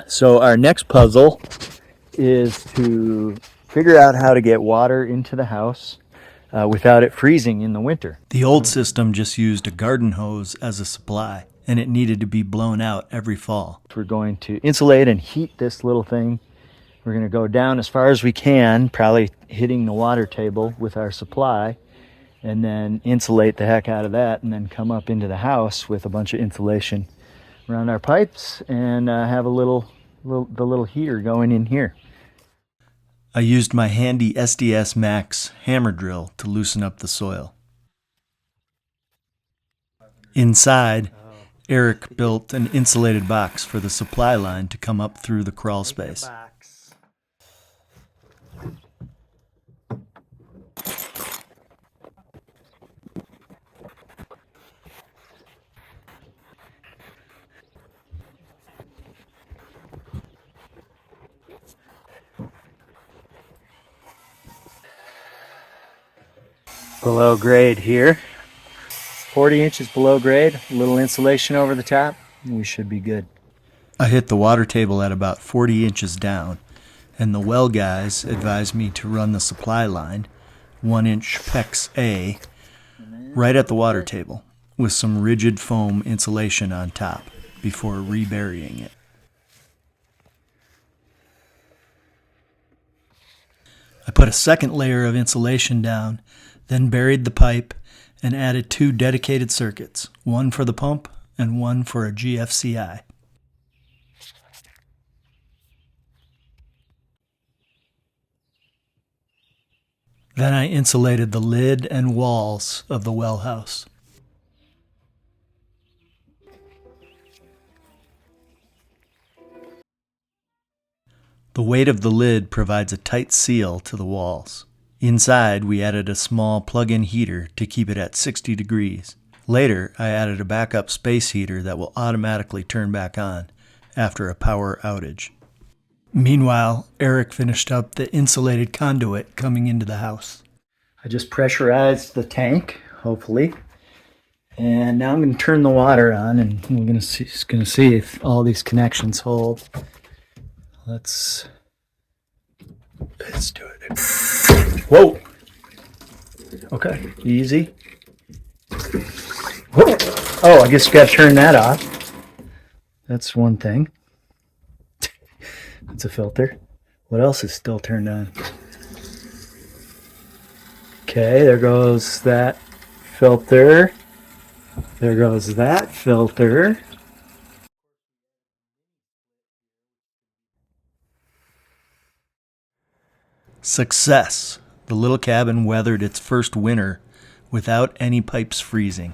So our next puzzle is to figure out how to get water into the house without it freezing in the winter. The old system just used a garden hose as a supply, and it needed to be blown out every fall. We're going to insulate and heat this little thing. We're going to go down as far as we can, probably hitting the water table with our supply, and then insulate the heck out of that, and then come up into the house with a bunch of insulation around our pipes and have the little heater going in here. I used my handy SDS Max hammer drill to loosen up the soil. Inside, Eric built an insulated box for the supply line to come up through the crawl space. Below grade here. 40 inches below grade, a little insulation over the top, and we should be good. I hit the water table at about 40 inches down, and the well guys advised me to run the supply line, 1-inch PEX A, right at the water table, with some rigid foam insulation on top before reburying it. I put a second layer of insulation down, then buried the pipe and added 2 dedicated circuits, one for the pump and one for a GFCI. Then I insulated the lid and walls of the well house. The weight of the lid provides a tight seal to the walls. Inside, we added a small plug-in heater to keep it at 60 degrees. Later, I added a backup space heater that will automatically turn back on after a power outage. Meanwhile, Eric finished up the insulated conduit coming into the house. I just pressurized the tank, hopefully, and now I'm going to turn the water on, and we're going to see if all these connections hold. Let's do it. Whoa! Okay, easy. Whoa. Oh, I guess you got to turn that off. That's one thing. It's a filter. What else is still turned on? Okay, there goes that filter. There goes that filter. Success! The little cabin weathered its first winter without any pipes freezing.